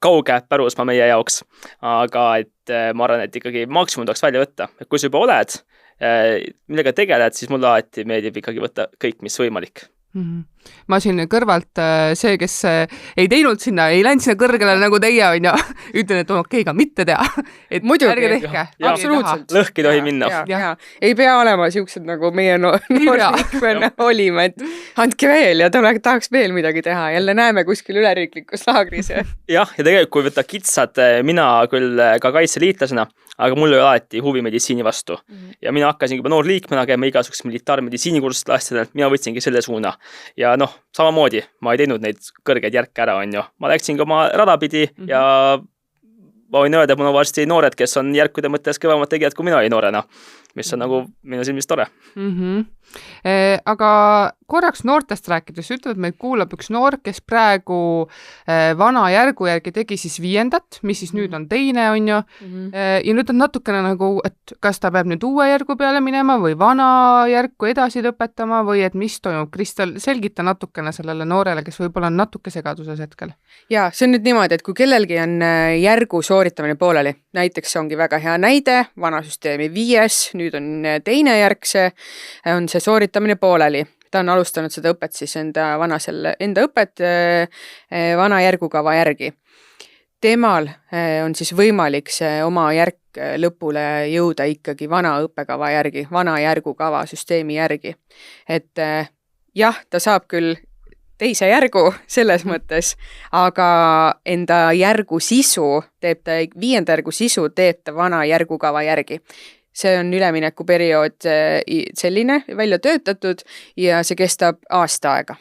kauge pärusmaa meie jaoks, aga et ma arvan, et ikkagi maksimum tuleks välja võtta, et kui sa juba oled, millega tegeled, siis mulle alati meeldib ikkagi võtta kõik, mis võimalik. Ma siin kõrvalt see, kes ei teinud sinna, ei läinud sinna kõrgele nagu teie on ja ütlen, et on okei ka mitte teha. Et muidugi, ärge tehke. Absoluutselt. Lõhki tohi minna. Ja. Ei pea olema siuksed nagu meie noorliikmena olime, et andke veel ja tahaks veel midagi teha. Jälle näeme kuskil üleriiklikus laagris. Ja tegelikult kui võtta kitsad, mina küll ka kaitseliitlasena, aga mul oli alati huvi meditsiini vastu. Ja mina hakkasin juba noorliikmena käima igasugust militaarmeditsiinikursust lastele, mina võtsingi selle suuna. Ja samamoodi, ma ei teinud neid kõrgeid järke ära, on ju. Ma läksingi oma radapidi ja ma võin öelda, et mul on varsti noored, kes on järkude mõttes kõvemad tegijad, kui mina olin noorena. mis on nagu minu silmis tore. Aga korraks noortest rääkides, ütled, meid kuulab üks noor, kes praegu vana järgu järgi tegi siis 5., mis siis nüüd on 2, on ju. Ja nüüd on natukene nagu, et kas ta peab nüüd uue järgu peale minema või vana järku edasi lõpetama või et mis toimub. Kristel, selgita natukene sellele noorele, kes võib-olla on natuke segaduses hetkel. Ja see on nüüd niimoodi, et kui kellelgi on järgu sooritamine pooleli, näiteks see ongi väga hea näide, vana süsteemi 5, nüüd on 2. järg see, on see sooritamine pooleli. Ta on alustanud seda õpet siis enda õpet vana järgukava järgi. Temal on siis võimalik see oma järk lõpule jõuda ikkagi vana õppekava järgi, vana järgukava süsteemi järgi. Et jah, ta saab küll 2. järgu selles mõttes, aga enda järgu sisu teeb ta, 5. järgu sisu teeb ta vana järgukava järgi. See on üleminekuperiood selline välja töötatud ja see kestab aasta aega.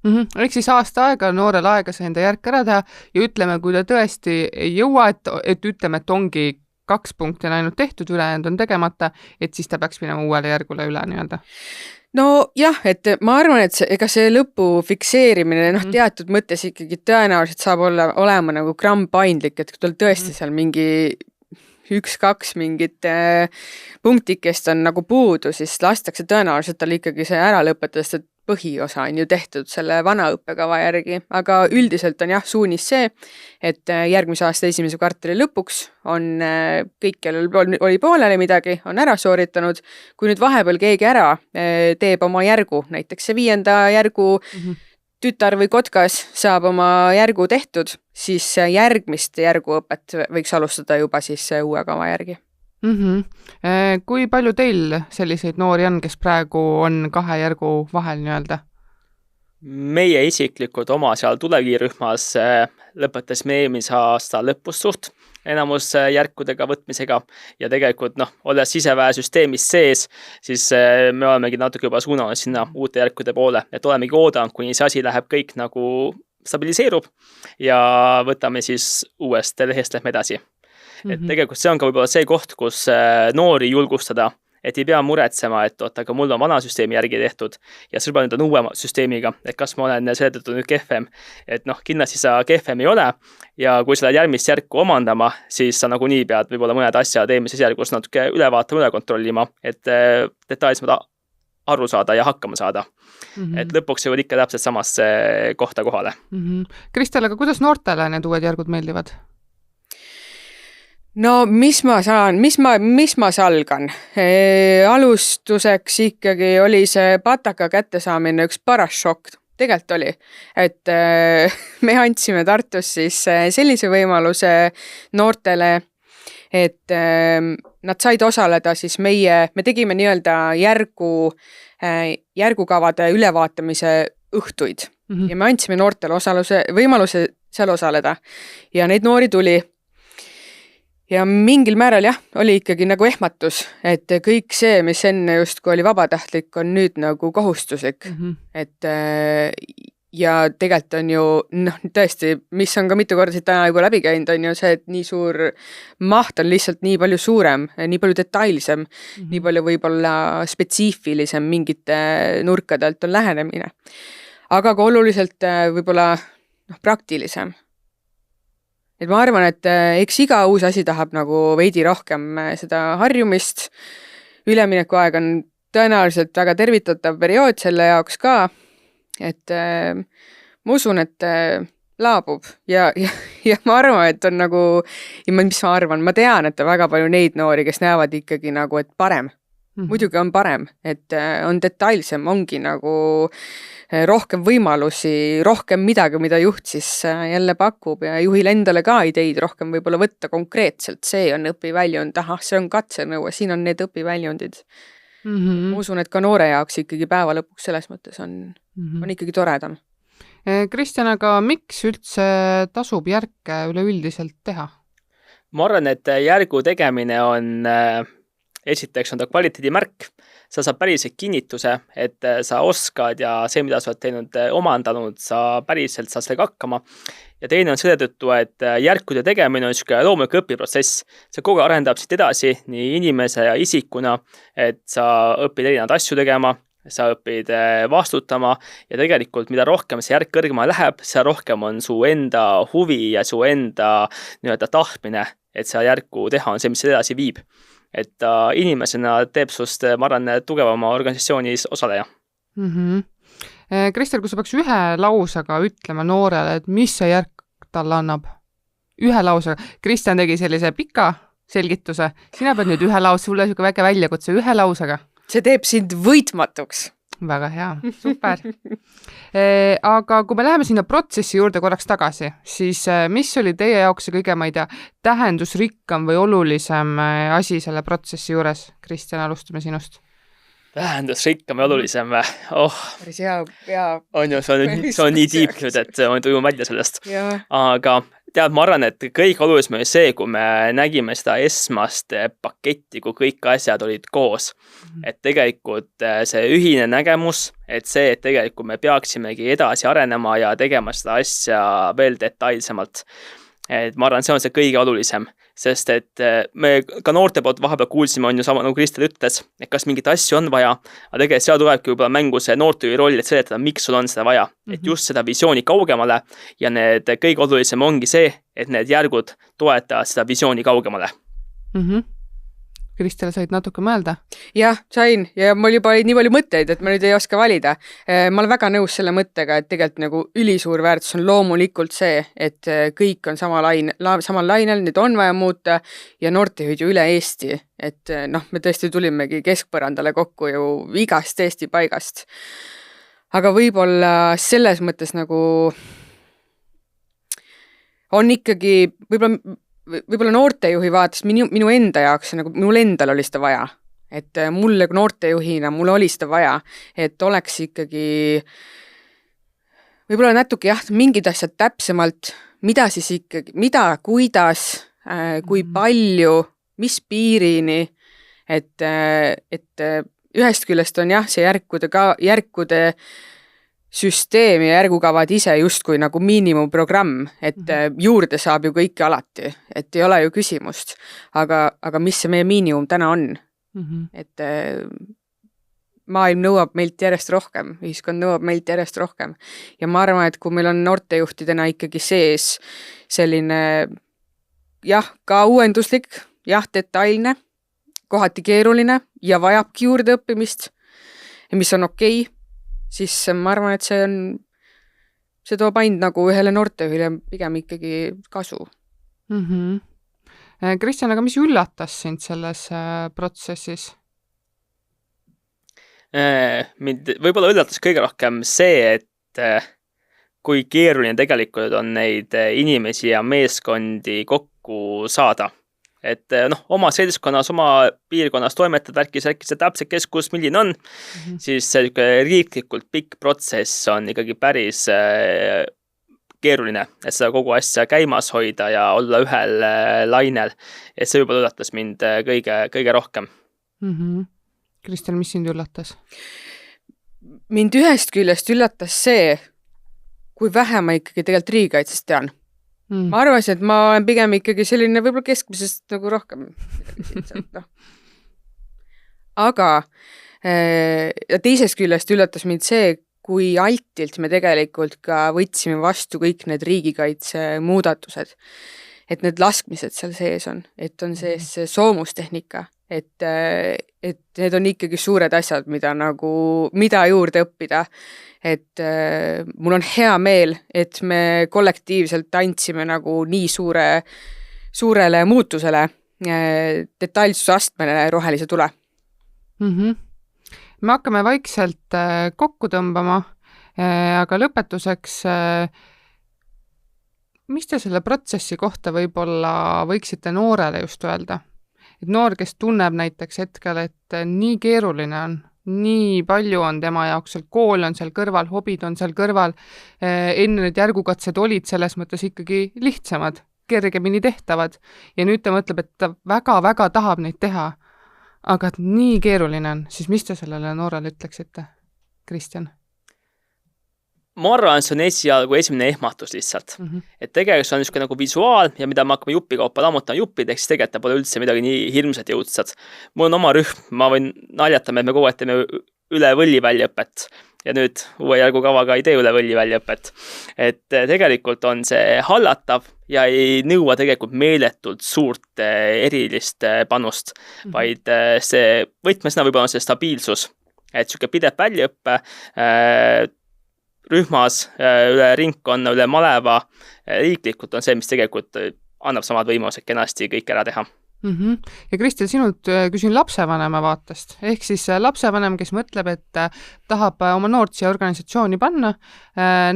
Ehk siis aasta aega noorel aega see enda järk ära teha ja ütleme, kui ta tõesti ei jõua, et ütleme, et ongi 2 punkti on ainult tehtud, ülejäänud on tegemata, et siis ta peaks minema uuele järgule üle nii-öelda. No jah, et ma arvan, et ega see lõpu fikseerimine teatud mõttes ikkagi tõenäoliselt saab olema nagu gramm paindlik, et kui tal tõesti seal mingi 1-2 mingit punktikest on nagu puudu, siis lastakse tõenäoliselt tal ikkagi see ära lõpetada, sest põhiosa on ju tehtud selle vana õppekava järgi, aga üldiselt on jah suunis see, et järgmise aasta 1. kvartali lõpuks on kõik, kellel oli pooleli midagi, on ära sooritanud. Kui nüüd vahepeal keegi ära teeb oma järgu, näiteks see 5. järgu tütar või kotkas saab oma järgu tehtud, siis järgmist järguõpet võiks alustada juba siis uue kava järgi. Kui palju teil selliseid noori on, kes praegu on 2 järgu vahel nii-öelda? Meie isiklikult oma seal tuleviirühmas lõpetasime eelmise aasta lõpus suht enamus järkudega võtmisega ja tegelikult olles siseväesüsteemis sees, siis me olemegi natuke juba suunanud sinna uute järkude poole, et olemegi oodanud, kuni see asi läheb kõik nagu stabiliseerub ja võtame siis uuest lehest lähme edasi. Et tegelikult see on ka võib-olla see koht, kus noori julgustada, et ei pea muretsema, et aga mul on vana süsteemi järgi tehtud ja sõlba nüüd on uue süsteemiga, et kas ma olen selle tõttu nüüd kehvem. Et kindlasti sa kehvem ei ole ja kui sa lähed järgmist järku omandama, siis sa nagunii pead võib-olla mõned asjad eelmises järgus natuke üle vaatama, üle kontrollima, et detailsemalt aru saada ja hakkama saada. Et lõpuks jõuad ikka täpselt samasse kohta kohale. Kristel, aga kuidas noortele need uued järgud meeldivad? No mis ma salgan? Alustuseks ikkagi oli see pataka kättesaamine üks paras šokk. Tegelikult oli, et me andsime Tartus siis sellise võimaluse noortele, et nad said osaleda siis me tegime nii-öelda järgukavade ülevaatamise õhtuid ja me andsime noortele võimaluse seal osaleda ja neid noori tuli. Ja mingil määral jah, oli ikkagi nagu ehmatus, et kõik see, mis enne just kui oli vabatahtlik, on nüüd nagu kohustuslik. Et ja tegelikult on ju, tõesti, mis on ka mitu korda siit täna juba läbi käinud, on ju see, et nii suur maht on lihtsalt nii palju suurem, nii palju detailsem, nii palju võib-olla spetsiifilisem mingite nurkadelt on lähenemine. Aga ka oluliselt võib-olla praktilisem. Et ma arvan, et eks iga uus asi tahab nagu veidi rohkem seda harjumist. Ülemineku aeg on tõenäoliselt väga tervitatav periood selle jaoks ka. Et ma usun, et laabub ja ma arvan, et on nagu, mis ma arvan, ma tean, et on väga palju neid noori, kes näevad ikkagi nagu, et parem. Muidugi on parem, et on detailsem, ongi nagu rohkem võimalusi, rohkem midagi, mida juht siis jälle pakub ja juhil endale ka ideid rohkem võib-olla võtta konkreetselt. See on õpiväljund, see on katsenõue, siin on need õpiväljundid. Ma usun, et ka noore jaoks ikkagi päeva lõpuks selles mõttes on ikkagi toredam. Kristjan, aga miks üldse tasub järke üleüldiselt teha? Ma arvan, et järgu tegemine on esiteks on ta kvaliteedimärk, sa saad päriselt kinnituse, et sa oskad ja see, mida sa oled teinud, omandanud, sa päriselt saad sellega hakkama. Ja teine on selle tõttu, et järkude tegemine on niisugune loomulik õpiprotsess. See kogu aeg arendab siit edasi nii inimese ja isikuna, et sa õpid erinevaid asju tegema, sa õpid vastutama ja tegelikult mida rohkem see järk kõrgemale läheb, seda rohkem on su enda huvi ja su enda tahtmine, et seda järku teha on see, mis edasi viib. Et inimesena teeb sust, ma arvan, tugevama organisatsioonis osaleja. Kristel, kui sa peaks ühe lausega ütlema noorele, et mis see järk talle annab? Ühe lausega. Kristjan tegi sellise pika selgituse. Sina pead nüüd ühe lause, sulle niisugune väike väljakutse ühe lausega. See teeb sind võitmatuks. Väga hea, super. Aga kui me läheme sinna protsessi juurde korraks tagasi, siis mis oli teie jaoks see kõige, ma ei tea, tähendusrikkam või olulisem asi selle protsessi juures? Kristjan, alustame sinust. Tähendusrikkam ja olulisem. Päris hea. On ju, see on nii tiip nüüd, et ma tujun välja sellest. Ja. Aga tead, ma arvan, et kõik olulisem oli see, kui me nägime seda esmast paketti, kui kõik asjad olid koos. Et tegelikult see ühine nägemus, et see, et tegelikult me peaksimegi edasi arenema ja tegema seda asja veel detailsemalt. Et ma arvan, see on see kõige olulisem, sest et me ka noorte poolt vahepeal kuulsime, on ju sama nagu Kristel ütles, et kas mingit asju on vaja, aga tegelikult seal tulebki võib-olla mängu see noortejuhi roll, et seletada, miks sul on seda vaja. Et just seda visiooni kaugemale ja need kõige olulisem ongi see, et need järgud toetavad seda visiooni kaugemale. Kristel, said natuke mõelda? Jah, sain ja mul juba oli nii palju mõtteid, et ma nüüd ei oska valida. Ma olen väga nõus selle mõttega, et tegelikult nagu ülisuur väärtus on loomulikult see, et kõik on samal lainel, need on vaja muuta ja noortejuhid ju üle Eesti. Et me tõesti tulimegi keskpõrandale kokku ju igast Eesti paigast. Aga võib-olla selles mõttes nagu on ikkagi võib-olla noortejuhi vaates minu enda jaoks, nagu minul endal oli seda vaja. Et mulle noortejuhina, mul oli seda vaja, et oleks ikkagi võib-olla natuke mingid asjad täpsemalt, mida siis ikkagi, kuidas, kui palju, mis piirini, et ühest küljest on see järkude süsteem ja järgukavad ise justkui nagu miinimumprogramm, et juurde saab ju kõike alati, et ei ole ju küsimust. Aga mis see meie miinimum täna on? Et maailm nõuab meilt järjest rohkem, ühiskond nõuab meilt järjest rohkem. Ja ma arvan, et kui meil on noortejuhtidena ikkagi sees selline ka uuenduslik, detailne, kohati keeruline ja vajabki juurde õppimist, mis on okei, siis ma arvan, et see toob ainult nagu ühele noortejuhile pigem ikkagi kasu. Kristjan, aga mis üllatas sind selles protsessis? Mind võib-olla üllatas kõige rohkem see, et kui keeruline tegelikult on neid inimesi ja meeskondi kokku saada. Et oma seltskonnas, oma piirkonnas toimetad värkis täpselt keskus, milline on, siis see riiklikult pikk protsess on ikkagi päris keeruline, et seda kogu asja käimas hoida ja olla ühel lainel. Et see juba üllatas mind kõige rohkem. Kristel, mis sind üllatas? Mind ühest küljest üllatas see, kui vähe ma ikkagi tegelikult riigikaitsest tean. Ma arvasin, et ma olen pigem ikkagi selline võib-olla keskmisest nagu rohkem. Aga teisest küljest üllatas mind see, kui altilt me tegelikult ka võtsime vastu kõik need riigikaitse muudatused. Et need laskmised seal sees on, et on sees soomustehnika, et need on ikkagi suured asjad, mida juurde õppida. Et mul on hea meel, et me kollektiivselt andsime nagu nii suurele muutusele, detailsuse astmele rohelise tule. Me hakkame vaikselt kokku tõmbama, aga lõpetuseks, mis te selle protsessi kohta võib-olla võiksite noorele just öelda? Et noor, kes tunneb näiteks hetkel, et nii keeruline on, nii palju on tema jaoks, seal kool on seal kõrval, hobid on seal kõrval, enne need järgukatsed olid selles mõttes ikkagi lihtsamad, kergemini tehtavad ja nüüd ta mõtleb, et ta väga-väga tahab neid teha. aga et nii keeruline on, siis mis te sellele noorele ütleksite, Kristjan? Ma arvan, see on esimene ehmatus lihtsalt. Et tegelikult see on niisugune nagu visuaal ja mida me hakkame juppikaupa lammutama juppideks, siis tegelikult pole üldse midagi nii hirmsat jõudsat. Mul on oma rühm, ma võin naljatama, et me kogu aeg teeme üle võlli väljaõpet ja nüüd uue järgukavaga ei tee üle võlli väljaõpet. Et tegelikult on see hallatav ja ei nõua tegelikult meeletult suurt erilist panust, vaid see võtmesõna võib-olla on see stabiilsus. Et niisugune pidev väljaõppe rühmas, üle ringkonna, üle maleva, riiklikult on see, mis tegelikult annab samad võimalused kenasti kõik ära teha. Ja Kristel, sinult küsin lapsevanema vaatest. Ehk siis lapsevanem, kes mõtleb, et tahab oma noort siia organisatsiooni panna,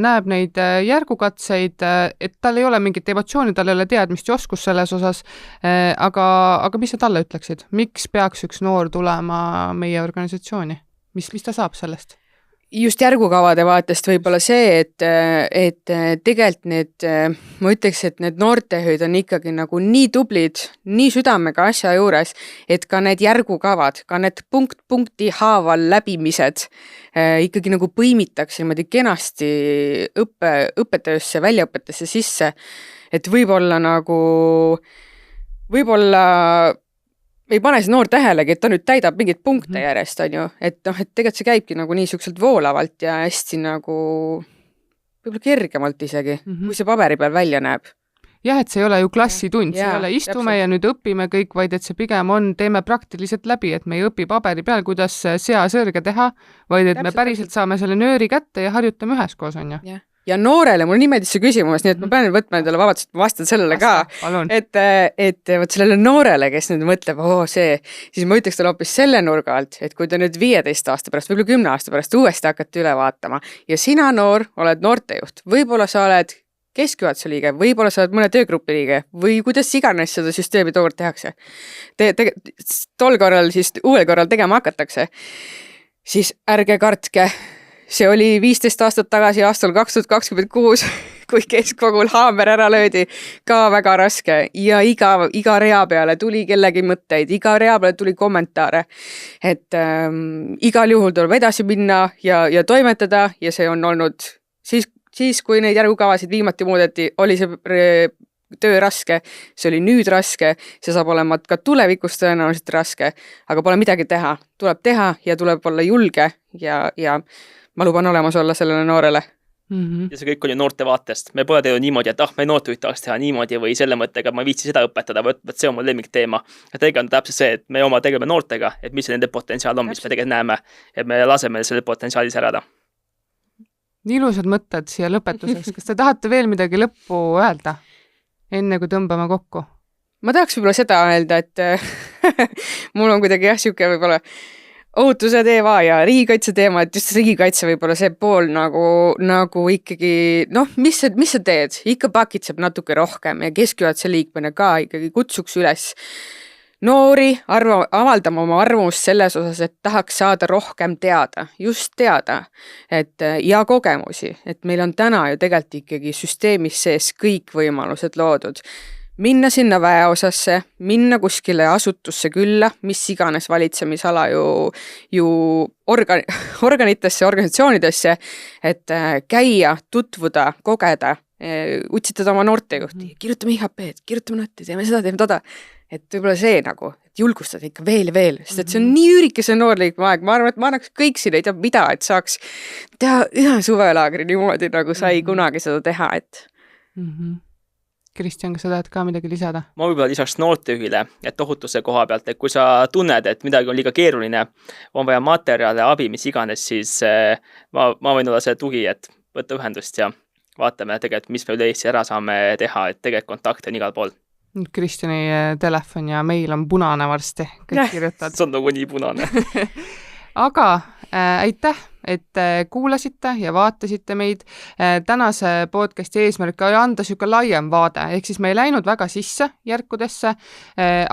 näeb neid järgukatseid, et tal ei ole mingit emotsiooni, tal ei ole teadmist ja oskus selles osas, aga mis sa talle ütleksid? Miks peaks üks noor tulema meie organisatsiooni? Mis ta saab sellest? Just järgukavade vaatest võib-olla see, et tegelikult need, ma ütleks, et need noortehoid on ikkagi nagu nii tublid, nii südamega asja juures, et ka need järgukavad, ka need punkti haaval läbimised ikkagi nagu põimitakse niimoodi kenasti õppetöösse, väljaõpetesse sisse, et võib-olla ei pane see noor tähelegi, et ta nüüd täidab mingit punkte järjest, on ju. Et tegelikult see käibki nagu nii siukselt voolavalt ja hästi nagu võib-olla kergemalt isegi, kui see paberi peal välja näeb. Jah, et see ei ole ju klassitund, see ei ole istume ja nüüd õpime kõik, vaid et see pigem on, teeme praktiliselt läbi, et me ei õpi paberi peal, kuidas seasõrge teha, vaid et me päriselt saame selle nööri kätte ja harjutame üheskoos, on ju. Ja noorele, mul nii meeldis see küsimus, nii et ma pean võtma endale vabadust, ma vastan sellele ka, et võt sellele noorele, kes nüüd mõtleb, siis ma ütleks talle hoopis selle nurga alt, et kui ta nüüd 15 aasta pärast, võib-olla 10 aasta pärast uuesti hakata üle vaatama ja sina noor oled noortejuht, võib-olla sa oled keskjuhatuse liige, võib-olla sa oled mõne töögrupi liige või kuidas iganes seda süsteemi tookord tehakse. Tol korral siis uuel korral tegema hakatakse, siis ärge kartke. See oli 15 aastat tagasi aastal 2026, kui keskkogul haamer ära löödi, ka väga raske ja iga rea peale tuli kellegi mõtteid, iga rea peale tuli kommentaare, et igal juhul tuleb edasi minna ja toimetada ja see on olnud siis, kui neid järgukavasid viimati muudeti, oli see töö raske, see oli nüüd raske, see saab olema ka tulevikus tõenäoliselt raske, aga pole midagi teha, tuleb teha ja tuleb olla julge ja ma luban olemas olla sellele noorele. Ja see kõik on ju noorte vaatest. Me pole teinud niimoodi, et me noortejuht tahaks teha niimoodi või selle mõttega, ma viitsi seda õpetada, või see on mul lemmikteema. Ja tegelikult on täpselt see, et me oma tegeleme noortega, et mis nende potentsiaal on, mis me tegelikult näeme, et me laseme selle potentsiaalis ärada. Nii ilusad mõtted siia lõpetuseks. Kas te tahate veel midagi lõppu öelda, enne kui tõmbame kokku? Ma tahaks võib-olla seda öelda, et mul on kuidagi siuke võib-olla ohutuse teema ja riigikaitse teema, et just riigikaitse võib-olla see pool nagu ikkagi, mis sa teed? Ikka pakitseb natuke rohkem ja keskjuhatuse liikmena ka ikkagi kutsuks üles noori avaldama oma arvamust selles osas, et tahaks saada rohkem teada, just teada, ja kogemusi, et meil on täna ju tegelikult ikkagi süsteemis sees kõik võimalused loodud. Minna sinna väeosasse, minna kuskile asutusse külla, mis iganes valitsemisala ju organitesse, organisatsioonidesse, et käia, tutvuda, kogeda, utsitada oma noortejuhti, kirjutame IHP-d, kirjutame notti, teeme seda, teeme toda. Et võib-olla see et julgustada ikka veel ja veel, sest et see on nii üürikese noorliikme aeg. Ma arvan, et ma annaks kõik siin ei tea mida, et saaks teha ühe suvelaagri niimoodi, nagu sai kunagi seda teha, et... Kristjan, kas sa tahad ka midagi lisada? Ma võib-olla lisaks noortejuhile, et ohutuse koha pealt, et kui sa tunned, et midagi on liiga keeruline, on vaja materjale, abi, mis iganes, siis ma võin olla see tugi, et võtta ühendust ja vaatame tegelikult, mis me üle Eesti ära saame teha, et tegelikult kontakte on igal pool. Kristjani telefon ja meil on punane varsti, kõik kirjutad. See on nagu nii punane. Aga aitäh, et kuulasite ja vaatasite meid. Tänase podcasti eesmärk oli anda siuke laiem vaade, ehk siis me ei läinud väga sisse järkudesse,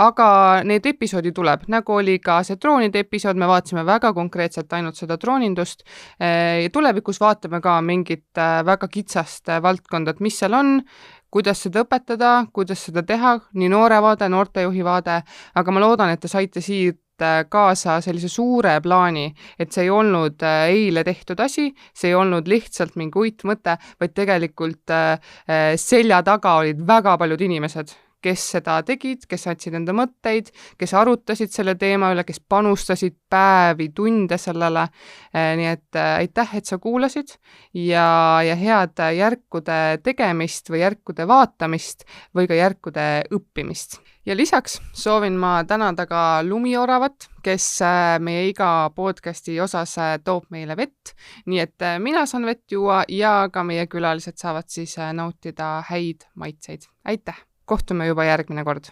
aga need episoodi tuleb, nagu oli ka see droonide episood, me vaatasime väga konkreetselt ainult seda droonindust ja tulevikus vaatame ka mingit väga kitsast valdkonda, et mis seal on, kuidas seda õpetada, kuidas seda teha, nii noore vaade, noortejuhi vaade, aga ma loodan, et te saite siit kaasa sellise suure plaani, et see ei olnud eile tehtud asi, see ei olnud lihtsalt mingi uitmõte, vaid tegelikult selja taga olid väga paljud inimesed, kes seda tegid, kes andsid enda mõtteid, kes arutasid selle teema üle, kes panustasid päevi, tunde sellele. Nii et aitäh, et sa kuulasid ja head järkude tegemist või järkude vaatamist või ka järkude õppimist. Ja lisaks soovin ma tänada ka Lumioravat, kes meie iga podcasti osas toob meile vett, nii et mina saan vett juua ja ka meie külalised saavad siis nautida häid maitseid. Aitäh! Kohtume juba järgmine kord.